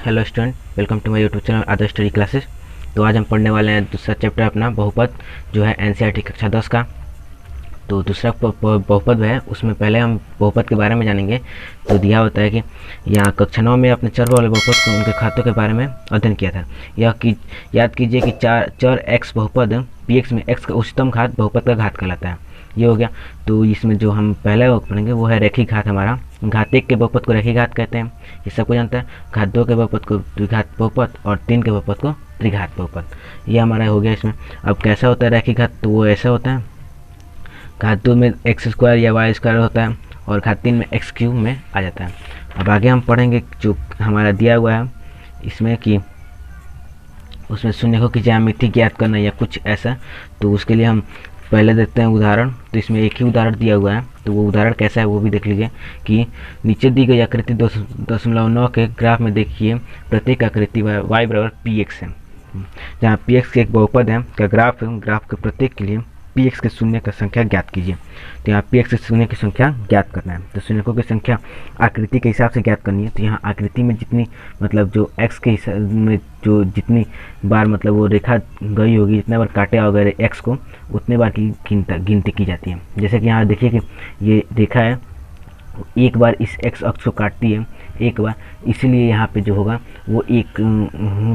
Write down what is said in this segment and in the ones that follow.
Hello student, welcome to my YouTube channel Adarsh study classes. तो आज हम पढ़ने वाले हैं दूसरा चैप्टर अपना बहुपद, जो है एनसीईआरटी कक्षा 10 का। तो दूसरा बहुपद है, उसमें पहले हम बहुपद के बारे में जानेंगे। तो दिया होता है कि यहाँ कक्षा 9 में अपने चर वाले बहुपद को उनके खातों के बारे में अध्ययन किया था। याद कीजिए कि चर एक्स बहुपद पी एक्स में एक्स का उच्चतम घात बहुपद का घात कहलाता है। ये हो गया। तो इसमें जो हम पहले पढ़ेंगे वो है रेखिक घात। हमारा घात 1 के बहुपद को रेखिक घात कहते हैं, ये सबको जानता है। घात 2 के बहुपद को द्विघात बहुपद और 3 के बहुपद को त्रिघात बहुपद। ये हमारा हो गया इसमें। अब कैसा होता है रेखिक घात? तो वो ऐसा होता है, घात 2 में एक्स स्क्वायर या वाई स्क्वायर होता है और घात 3 में एक्स क्यूब में आ जाता है। अब आगे हम पढ़ेंगे जो हमारा दिया हुआ है इसमें कि उसमें शून्यकों की ज्यामिति ज्ञात करना या कुछ ऐसा। तो उसके लिए हम पहले देखते हैं उदाहरण। तो इसमें एक ही उदाहरण दिया हुआ है, तो वो उदाहरण कैसा है वो भी देख लीजिए। कि नीचे दी गई आकृति 2.9 के ग्राफ में देखिए प्रत्येक आकृति y बराबर पी एक्स है, जहाँ पी एक्स के एक बहुपद है का ग्राफ है। ग्राफ के प्रत्येक के लिए पी एक्स के शून्य का संख्या ज्ञात कीजिए। तो यहाँ पी एक्स के शून्य की संख्या ज्ञात करना है। तो शून्यकों की संख्या आकृति के हिसाब से ज्ञात करनी है। तो यहाँ आकृति में जितनी मतलब जो एक्स के हिसाब में जो जितनी बार मतलब वो रेखा गई होगी, जितने बार काटे होगा एक्स को, उतने बार की गिनती की जाती है। जैसे कि यहाँ देखिए कि ये रेखा है, एक बार इस एक्स अक्ष को काटती है एक बार, इसीलिए यहाँ पे जो होगा वो एक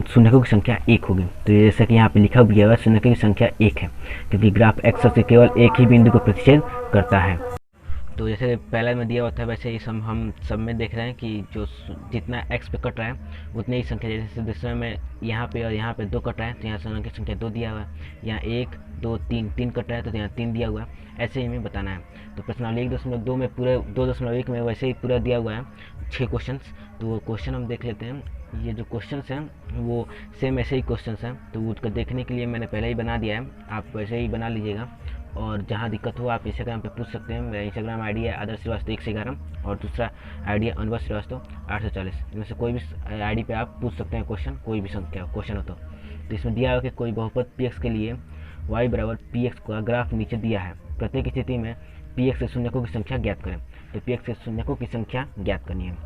शून्यकों की संख्या 1 होगी। तो जैसा कि यहाँ पे लिखा भी है शून्यकों की संख्या 1 है, क्योंकि ग्राफ एक्स अक्ष से केवल एक ही बिंदु को प्रतिच्छेद करता है। तो जैसे पहले में दिया होता है वैसे ही हम सब में देख रहे हैं कि जो जितना एक्स पे कट रहा है उतनी ही संख्या। जैसे दूसरे में यहाँ पे और यहाँ पे 2 कट रहा है, तो यहाँ शून्य की संख्या 2 दिया हुआ है। यहाँ 1 2 3 कट रहा है, तो यहाँ 3 दिया हुआ है। ऐसे ही हमें बताना है। तो प्रश्नावली 1.2 में पूरे 2.1 में वैसे ही पूरा दिया हुआ है 6 क्वेश्चन। तो वो क्वेश्चन हम देख लेते हैं। ये जो क्वेश्चंस हैं वो सेम ऐसे ही क्वेश्चंस हैं, तो उसको देखने के लिए मैंने पहले ही बना दिया है, आप वैसे ही बना लीजिएगा। और जहाँ दिक्कत हो आप इंस्टाग्राम पे पूछ सकते हैं। मेरा इंस्टाग्राम आईडी है आदर्श श्रीवास्तव 1 से 11 और दूसरा आईडी है अनुभव श्रीवास्तव 840। इनमें से कोई भी आईडी पे आप पूछ सकते हैं क्वेश्चन, कोई भी संख्या क्वेश्चन हो तो इसमें दिया हुआ कि कोई बहुपद पी एक्स के लिए y बराबर पी एक्स का ग्राफ नीचे दिया है। प्रत्येक स्थिति में पी एक्स के शून्यकों की संख्या ज्ञात करें। तो पी एक्स के शून्यकों की संख्या ज्ञात करनी है।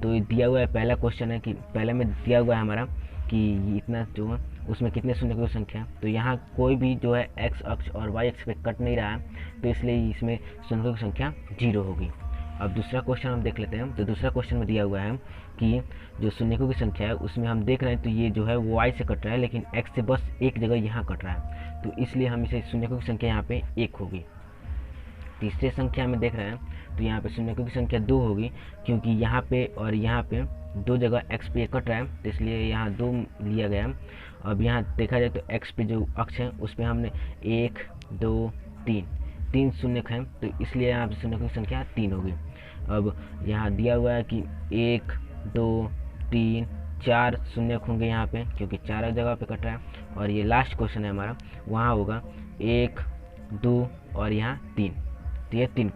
तो ये दिया हुआ है पहला क्वेश्चन है कि पहले में दिया हुआ है हमारा कि इतना जो है उसमें कितने शून्यकों की संख्या है। तो यहाँ कोई भी जो है एक्स अक्ष और वाई अक्ष पे कट नहीं रहा है, तो इसलिए इसमें शून्यकों की संख्या 0 होगी। अब दूसरा क्वेश्चन हम देख लेते हैं। तो दूसरा क्वेश्चन में दिया हुआ है कि जो शून्यकों की संख्या है उसमें हम देख रहे हैं तो ये जो है वो वाई से कट रहा है, लेकिन एक्स से बस एक जगह यहाँ कट रहा है, तो इसलिए हम इसे शून्यकों की संख्या यहाँ पे 1 होगी। तीसरे संख्या में देख रहे हैं तो यहाँ पे शून्यकों की संख्या 2 होगी, क्योंकि यहाँ पे और यहाँ पे 2 जगह एक्स पे कट रहा है, तो इसलिए यहाँ 2 लिया गया। अब यहाँ देखा जाए तो एक्स पे जो अक्ष है उस पर हमने 1 2 3 शून्यक हैं, तो इसलिए यहाँ पे शून्यकों की संख्या 3 होगी। अब यहाँ दिया हुआ है कि 1 2 3 4 शून्यक होंगे यहाँ पे, क्योंकि 4 जगह पे कट रहा है। और ये लास्ट क्वेश्चन है हमारा, वहाँ होगा 1 2 और यहाँ 3, तो ये 3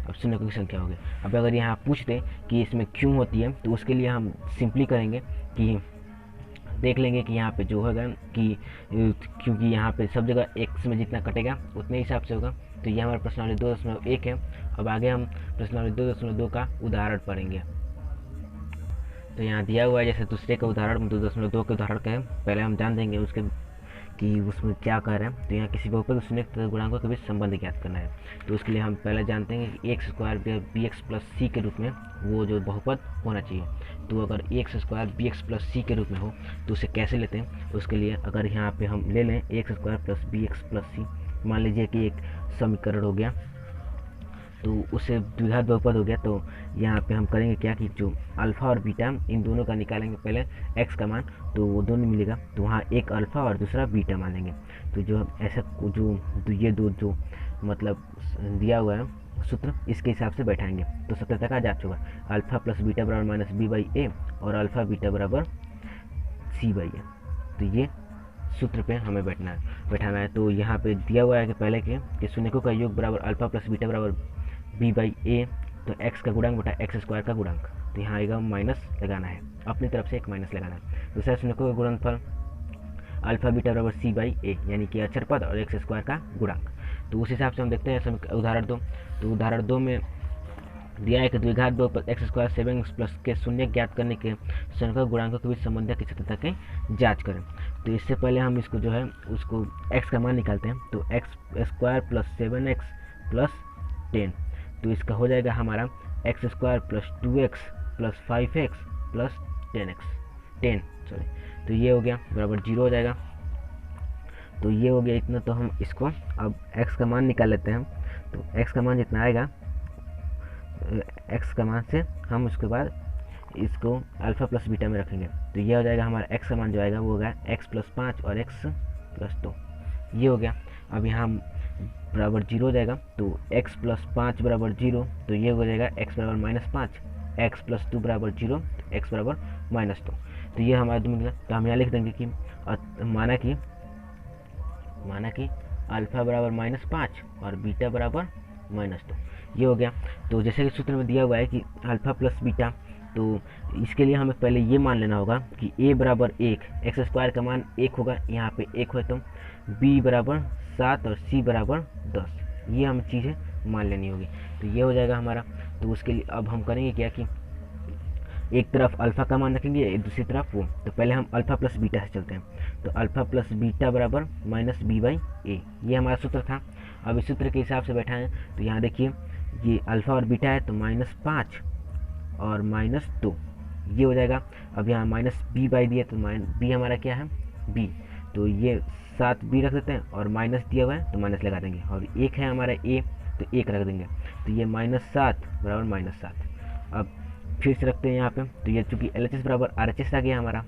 अब शून्यकों की संख्या होगी। अब अगर यहाँ पूछ दे कि इसमें क्यों होती है, तो उसके लिए हम सिंपली करेंगे कि देख लेंगे कि यहाँ पे जो होगा कि क्योंकि यहाँ पे सब जगह एक्स में जितना कटेगा उतने हिसाब से होगा। तो ये हमारा प्रश्नावली 2.1 है। अब आगे हम प्रश्नावली 2.2 का उदाहरण पढ़ेंगे। तो यहाँ दिया हुआ है जैसे दूसरे का उदाहरण 2.2 के उदाहरण का है, पहले हम जान देंगे उसके कि उसमें क्या कह रहे हैं। तो यहाँ किसी बहुपद शून्य गुणांकों के बीच संबंध ज्ञात करना है। तो उसके लिए हम पहले जानते हैं कि x square b x plus c के रूप में वो जो बहुपद होना चाहिए। तो अगर x square b x plus c के रूप में हो तो उसे कैसे लेते हैं? उसके लिए अगर यहाँ पे हम ले लें x square plus b x plus c, मान लीजिए कि एक समीकरण हो गया, तो उसे द्विघात बहुपद हो गया। तो यहाँ पे हम करेंगे क्या कि जो अल्फ़ा और बीटा इन दोनों का निकालेंगे पहले एक्स का मान, तो वो दोनों मिलेगा, तो वहाँ एक अल्फ़ा और दूसरा बीटा मानेंगे। तो जो ऐसा जो ये दो जो मतलब दिया हुआ है सूत्र, इसके हिसाब से बैठाएंगे तो सत्यता का जांच होगा। अल्फ़ा प्लस बीटा बराबर माइनस बी बाई ए और अल्फ़ा बीटा बराबर सी बाई ए। तो ये सूत्र पे हमें बैठाना है। तो यहाँ पे दिया हुआ है कि पहले के शून्यकों का योग बराबर अल्फ़ा प्लस बीटा बराबर बी बाई ए, तो एक्स का गुणांक बटा एक्स स्क्वायर का गुणांक, तो यहाँ आएगा माइनस लगाना है, अपनी तरफ से एक माइनस लगाना है। दूसरा शून्यकों का गुणनफल अल्फा बीटा बराबर सी बाई ए, यानी कि अक्षर पद और एक्स स्क्वायर का गुणांक। तो उस हिसाब से हम देखते हैं उदाहरण 2। तो उदाहरण 2 में दिया है कि द्विघात बहुपद एक्स स्क्वायर 7x प्लस के शून्य ज्ञात करने के संख्या गुणांकों के बीच संबंध की सत्यता की जांच करें। तो इससे पहले हम इसको जो है उसको x का मान निकालते हैं। तो x square plus 7x plus 10, तो इसका हो जाएगा हमारा x square plus 2x plus 5x plus 10 sorry. तो ये हो गया बराबर 0 हो जाएगा। तो ये हो गया इतना। तो हम इसको अब x का मान निकाल लेते हैं। तो x का मान जितना आएगा, x का मान से हम उसके बाद इसको अल्फ़ा प्लस बीटा में रखेंगे। तो ये हो जाएगा हमारा x का मान जो आएगा वो होगा x प्लस 5 और x प्लस 2। ये हो गया। अब यहाँ बराबर 0 हो जाएगा। तो x प्लस 5 बराबर 0, तो ये हो जाएगा x बराबर -5, x प्लस 2 बराबर 0, x बराबर -2। तो ये हमारा 2 मिल गया। तो हम यहाँ लिख देंगे कि माना कि अल्फ़ा बराबर -5 और बीटा बराबर -2। ये हो गया। तो जैसे कि सूत्र में दिया हुआ है कि अल्फ़ा प्लस बीटा, तो इसके लिए हमें पहले ये मान लेना होगा कि a बराबर 1, एक्स स्क्वायर का मान 1 होगा, यहाँ पे 1 है, तो b बराबर 7 और c बराबर 10। ये हम चीज़ें मान लेनी होगी। तो ये हो जाएगा हमारा। तो उसके लिए अब हम करेंगे क्या कि एक तरफ अल्फ़ा का मान रखेंगे, दूसरी तरफ वो। तो पहले हम अल्फ़ा प्लस बीटा से चलते हैं। तो अल्फ़ा प्लस बीटा बराबर -b/a, ये हमारा सूत्र था। अब इस सूत्र के हिसाब से बैठाएं तो यहाँ देखिए ये अल्फ़ा और बीटा है, तो -5 और -2 ये हो जाएगा। अब यहाँ -b/, दिया तो b हमारा क्या है b, तो ये 7b रख देते हैं और माइनस दिया हुआ है तो माइनस लगा देंगे। और 1 है हमारा a, तो 1 रख देंगे। तो ये -7 बराबर -7। अब फिर से रखते हैं यहाँ पे। तो ये चूँकि LHS बराबर RHS आ गया हमारा,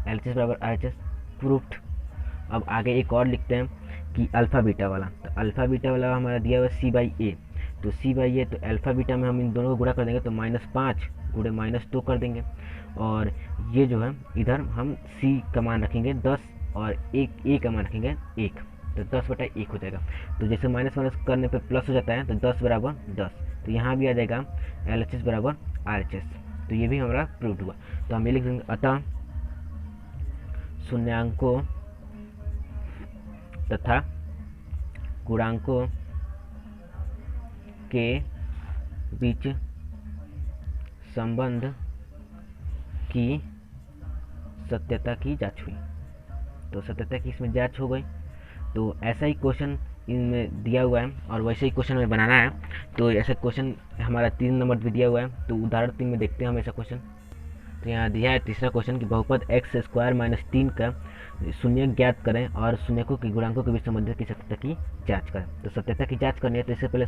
LHS बराबर RHS प्रूफ्ड। अब आगे एक और लिखते हैं कि अल्फ़ा बीटा वाला। तो अल्फ़ा बीटा वाला हमारा दिया हुआ है c/a। तो c/a, तो अल्फ़ा बीटा में हम इन दोनों को गुणा कर देंगे, तो -5 गुणे -2 कर देंगे। और ये जो है इधर हम c का मान रखेंगे 10 और एक a का मान रखेंगे 1, तो 10/1 हो जाएगा। तो जैसे माइनस करने पे प्लस हो जाता है, तो 10 बराबर 10। तो यहाँ भी आ जाएगा LHS बराबर RHS। तो ये भी हमारा प्रूव्ड हुआ। तो हम ये लिख देंगे, अतः शून्यांकों तथा गुणांकों के बीच संबंध की सत्यता की जांच हुई। तो सत्यता की इसमें जांच हो गई। तो ऐसा ही क्वेश्चन इनमें दिया हुआ है और वैसे ही क्वेश्चन में बनाना है। तो ऐसा क्वेश्चन हमारा 3 नंबर भी दिया हुआ है। तो उदाहरण 3 में देखते हैं हम ऐसा क्वेश्चन। तो यहाँ दिया है तीसरा क्वेश्चन कि बहुपद एक्स स्क्वायर -3 का शून्य ज्ञात करें और शून्यकों के गुणांकों के बीच संबंध की सत्यता की जांच करें। तो सत्यता की जांच करनी है, तो इससे पहले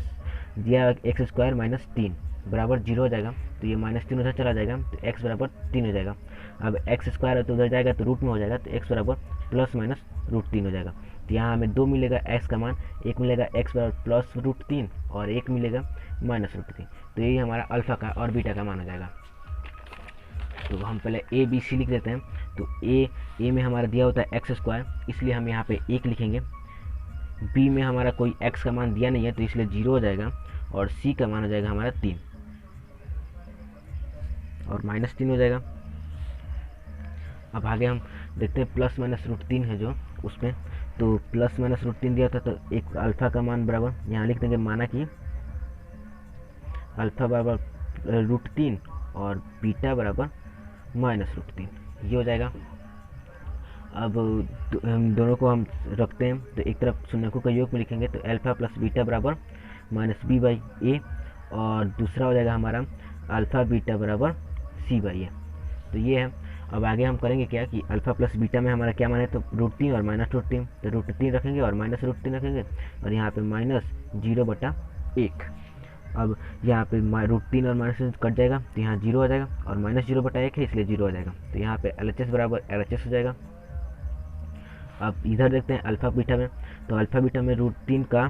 दिया एक्स स्क्वायर -3 बराबर 0 हो जाएगा। तो ये -3 उधर चला जाएगा, तो x बराबर 3 हो जाएगा। अब एक्स स्क्वायर है तो उधर जाएगा तो रूट में हो जाएगा, तो x बराबर +-√3 हो जाएगा। तो यहाँ हमें 2 मिलेगा x का मान, एक मिलेगा x बराबर +√3 और एक मिलेगा -√3। तो यही हमारा अल्फ़ा का और बीटा का मान हो जाएगा। तो हम पहले a b c लिख देते हैं। तो a में हमारा दिया होता है एक्स स्क्वायर, इसलिए हम यहाँ पे 1 लिखेंगे। b में हमारा कोई x का मान दिया नहीं है, तो इसलिए 0 हो जाएगा। और c का मान हो जाएगा हमारा 3 और -3 हो जाएगा। अब आगे हम देखते हैं +-√3 है जो उसमें। तो +-√3 दिया था, तो एक अल्फ़ा का मान बराबर यहाँ लिख देंगे, माना कि अल्फ़ा बराबर √3 और बीटा बराबर -√3, ये हो जाएगा। अब हम दोनों को हम रखते हैं, तो एक तरफ शून्यकों का योग में लिखेंगे, तो अल्फ़ा प्लस बीटा बराबर -b/a और दूसरा हो जाएगा हमारा अल्फ़ा बीटा बराबर c/a। तो ये है। अब आगे हम करेंगे क्या कि अल्फ़ा प्लस बीटा में हमारा क्या मान है, तो √3 और -√3, तो √3 रखेंगे और -√3 रखेंगे और यहाँ पे -0/1। अब यहाँ पे √3 और -3 कट जाएगा, तो यहाँ 0 हो जाएगा और -0/1 है इसलिए 0 हो जाएगा। तो यहाँ पे LHS बराबर LHS हो जाएगा। अब इधर देखते हैं अल्फ़ा बीटा में। तो अल्फ़ा बीटा में √3 का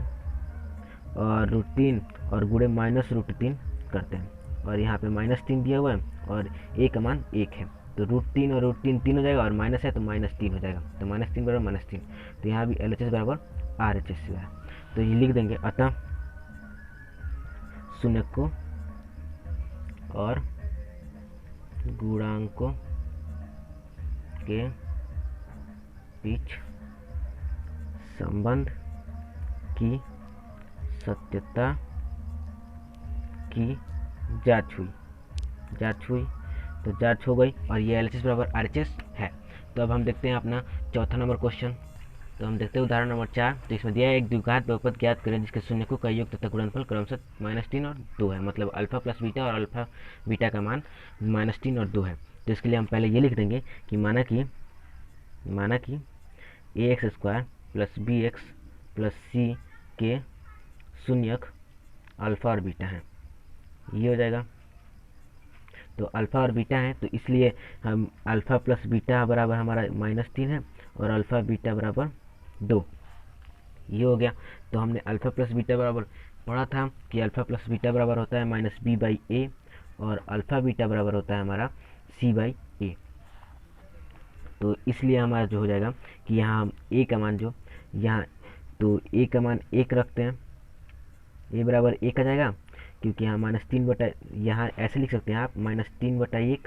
और √3 और गुणे -√3 करते हैं और यहाँ पे -3 दिया हुआ है और a का मान 1 है। तो √3 और √3 3 हो जाएगा और माइनस है तो -3 हो जाएगा। तो -3 बराबर -3, तो यहाँ भी LHS बराबर RHS हुआ है। तो ये लिख देंगे, अतः शून्यकों और गुणांकों के बीच संबंध की सत्यता की जांच हुई, तो जांच हो गई और ये LHS बराबर RHS है। तो अब हम देखते हैं अपना चौथा नंबर क्वेश्चन। तो हम देखते हैं उदाहरण नंबर 4। तो इसमें दिया है एक द्विघात बहुपद ज्ञात करें जिसके शून्यकों का योग तथा गुणनफल क्रमशः -3 और 2 है, मतलब अल्फा प्लस बीटा और अल्फा बीटा का मान -3 और 2 है। तो इसके लिए हम पहले ये लिख देंगे कि माना कि ax² plus bx plus c के शून्यक अल्फा और बीटा है, ये हो जाएगा। तो अल्फ़ा और बीटा है, तो इसलिए हम अल्फ़ा प्लस बीटा बराबर हमारा -3 है और अल्फ़ा बीटा बराबर 2, ये हो गया। तो हमने अल्फ़ा प्लस बीटा बराबर पढ़ा था कि अल्फ़ा प्लस बीटा बराबर होता है -b/a और अल्फ़ा बीटा बराबर होता है हमारा c/a। तो इसलिए हमारा जो हो जाएगा कि यहाँ हम a का मान जो यहाँ, तो a का मान 1 रखते हैं, a बराबर 1 आ जाएगा, क्योंकि यहाँ -3 बटा, यहाँ ऐसे लिख सकते हैं आप -3/1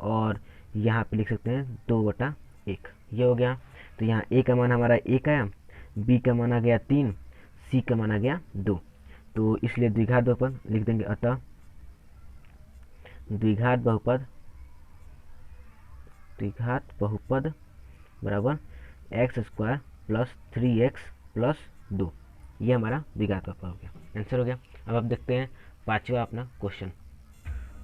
और यहाँ पे लिख सकते हैं 2/1, ये हो गया। तो यहाँ a का मान हमारा 1 आया, b का मान आ गया 3, c का मान आ गया 2। तो इसलिए द्विघात बहुपद लिख देंगे, अतः द्विघात बहुपद बराबर x² प्लस 3x प्लस 2, ये हमारा द्विघात बहुपद हो गया, आंसर हो गया। अब आप देखते हैं पांचवा अपना क्वेश्चन।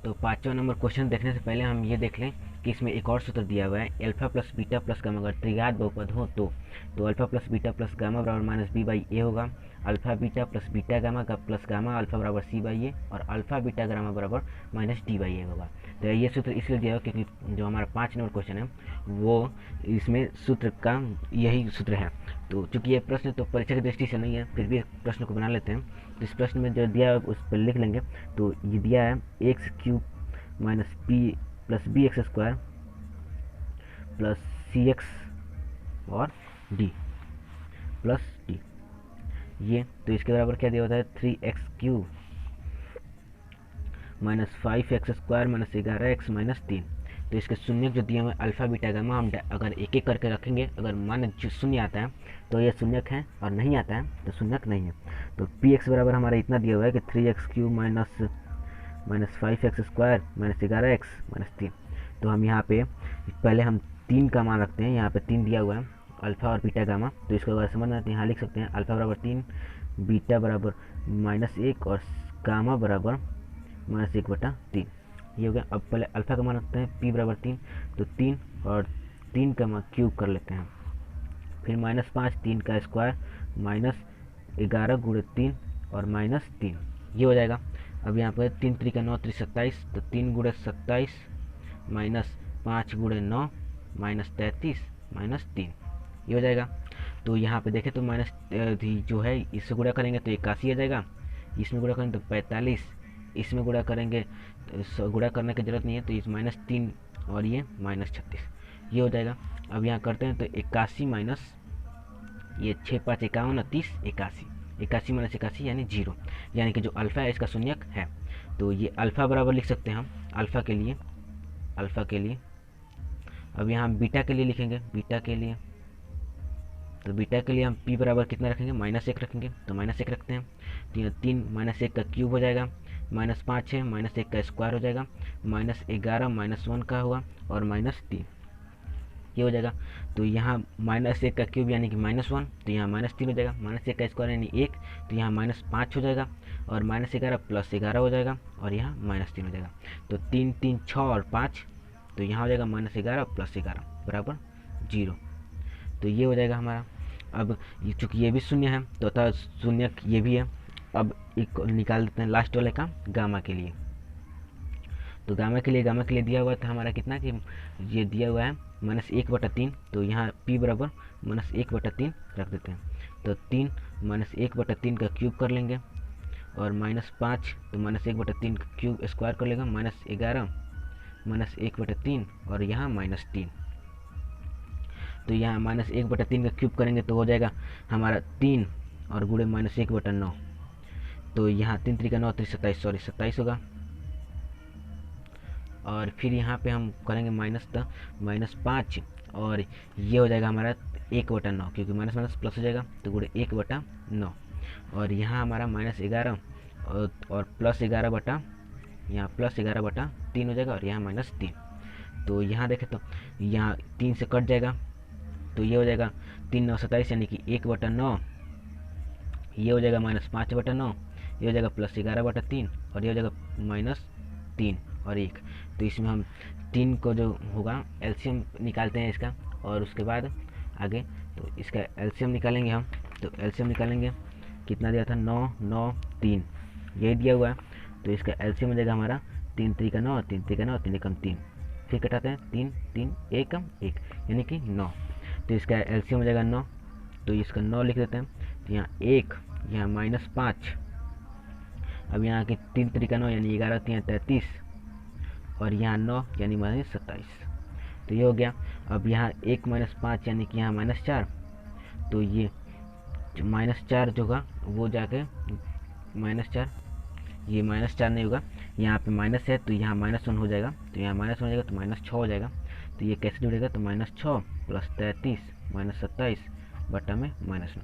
तो पांचवा नंबर क्वेश्चन देखने से पहले हम ये देख लें कि इसमें एक और सूत्र दिया हुआ है, alpha plus beta plus gamma अगर त्रिघात बहुपद हो तो alpha plus beta plus gamma बराबर -b/a होगा, alpha beta plus beta gamma का प्लस गामा अल्फा बराबर c/a और अल्फा बीटा गामा बराबर -d/a होगा। तो ये सूत्र इसलिए दिया हुआ क्योंकि जो हमारा 5 नंबर क्वेश्चन है वो इसमें सूत्र का यही सूत्र है। तो चूंकि ये प्रश्न तो परीक्षा की दृष्टि से नहीं है, फिर भी प्रश्न को बना लेते हैं। तो इस प्रश्न में जो दिया है उस पर लिख लेंगे। तो ये दिया है x³ minus p plus bx² plus cx और d प्लस d, ये तो इसके बराबर क्या दिया होता है 3x³ minus 5x² minus 11x minus 3। तो इसके शून्य जो दिए हुए अल्फा बीटा गामा हम अगर एक एक करके रखेंगे, अगर मान शून्य आता है तो ये शून्यक है और नहीं आता है तो शून्यक नहीं है। तो px बराबर हमारा इतना दिया हुआ है कि 3x³ minus 5x² minus 11x minus 3। तो हम यहाँ पे पहले हम 3 का मान रखते हैं, यहाँ पे 3 दिया हुआ है अल्फा और बीटा गामा। तो इसको अगर समझना है तो यहाँ लिख सकते हैं अल्फा बराबर 3, बीटा बराबर -1 और गामा बराबर -1/3, ये हो गया। अब पहले अल्फा का मान रखते हैं p बराबर 3, तो 3 और 3 का मान क्यूब कर लेते हैं, फिर -5 3 का स्क्वायर -11 गुणे 3 और -3, ये हो जाएगा। अब यहाँ पर 3 3 का 9 3 27, तो 3 गुणे 27 -5 गुणे 9 -33 -3, ये हो जाएगा। तो यहाँ पे देखें तो माइनस जो है इससे गुणा करेंगे तो 81 आ जाएगा, इसमें गुणा करेंगे तो 45, इसमें गुणा करेंगे तो गुणा करने की जरूरत नहीं है, तो इस -3 और ये -36, ये हो जाएगा। अब यहाँ करते हैं तो 81 माइनस ये 6 5 51 30 81, 81 माइनस 81 यानी 0, यानी कि जो अल्फ़ा है इसका शून्यक है। तो ये अल्फ़ा बराबर लिख सकते हैं हम अल्फ़ा के लिए। अब यहाँ बीटा के लिए लिखेंगे, बीटा के लिए हम p बराबर कितना रखेंगे -1 रखेंगे, तो -1 रखते हैं। तो यहाँ 3 -1 का क्यूब हो जाएगा, -5 है -1 का स्क्वायर हो जाएगा, -11 -1 का हुआ और -3, ये हो जाएगा। तो यहाँ -1 का क्यूब यानी कि -1, तो यहाँ -3 हो जाएगा, -1 का स्क्वायर यानी 1, तो यहाँ -5 हो जाएगा और -11 प्लस 11 हो जाएगा और यहाँ -3 हो जाएगा। तो 3 3 6 और 5, तो यहाँ हो जाएगा -11 प्लस 11 बराबर 0, तो ये हो जाएगा हमारा। अब चूँकि ये भी शून्य है तो अतः शून्य ये भी है। अब एक निकाल देते हैं लास्ट वाले का गामा के लिए। तो गामा के लिए दिया हुआ था हमारा कितना कि ये दिया हुआ है -1/3, तो यहाँ p बराबर -1/3 रख देते हैं। तो 3 -1/3 का क्यूब कर लेंगे और -5 तो -1/3 का क्यूब स्क्वायर कर लेगा, -11 -1/3 और यहाँ -3। तो यहाँ -1/3 का क्यूब करेंगे तो हो जाएगा हमारा 3 और गुणे -1/9, तो यहाँ 3 3 का 9 3 27 होगा। और फिर यहाँ पे हम करेंगे -5 और ये हो जाएगा हमारा 1/9, क्योंकि माइनस माइनस प्लस हो जाएगा तो गुणे 1/9, और यहाँ हमारा -11 और प्लस 11 बटा, यहाँ प्लस 11 बटा 3 हो जाएगा और यहाँ -3। तो यहाँ देखें तो यहाँ 3 से कट जाएगा, तो ये हो जाएगा 3 9 27, यानी कि 1/9, ये हो जाएगा -5/9, ये हो जाएगा +11/3 और ये हो जाएगा -3 और 1। तो इसमें हम 3 को जो होगा एलसीएम निकालते हैं इसका, और उसके बाद आगे तो इसका एलसीएम निकालेंगे हम। तो एलसीएम निकालेंगे, कितना दिया था, 9 9 3, यही दिया हुआ है। तो इसका एलसीएम हो जाएगा हमारा 3 3 का 9, 3 3 का 9, 3 एकम 3, फिर कटाते हैं 3 3 एकम 1, यानी कि 9। तो इसका एलसीएम हो जाएगा 9, तो इसका 9 लिख देते हैं। तो यहाँ 1, यहाँ -5, अब यहाँ के 3 3 का 9 यानी 11 3 33, और यहाँ 9 यानी -27। तो ये हो गया। अब यहाँ 1 -5 यानी कि यहाँ -4, तो ये -4 जो होगा वो जाके -4, ये -4 नहीं होगा, यहाँ पे माइनस है तो यहाँ -1 हो जाएगा, तो यहाँ -1 हो जाएगा तो -6 हो जाएगा। तो ये कैसे जुड़ेगा, तो -6 + 33 -27 बटा में -9,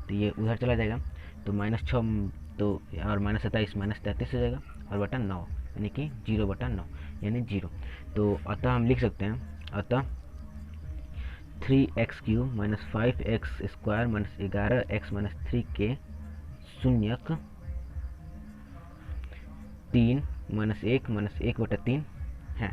तो ये उधर चला जाएगा। तो -6 तो और -27 -33 हो जाएगा और बटा 9, यानी कि 0/9 यानी 0। तो अतः हम लिख सकते हैं, अतः 3x³ - 5x² - 11x - 3 के शून्यक 3 - 1 - 1/3 है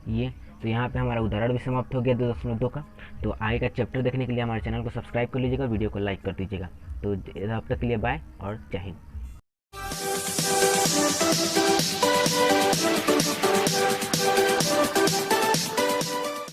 ये। तो यहाँ पे हमारा उदाहरण भी समाप्त हो गया 2.2 का। तो आगे का चैप्टर देखने के लिए हमारे चैनल को सब्सक्राइब कर लीजिएगा, वीडियो को लाइक कर दीजिएगा। तो अब तक के लिए बाय और जय हिंद।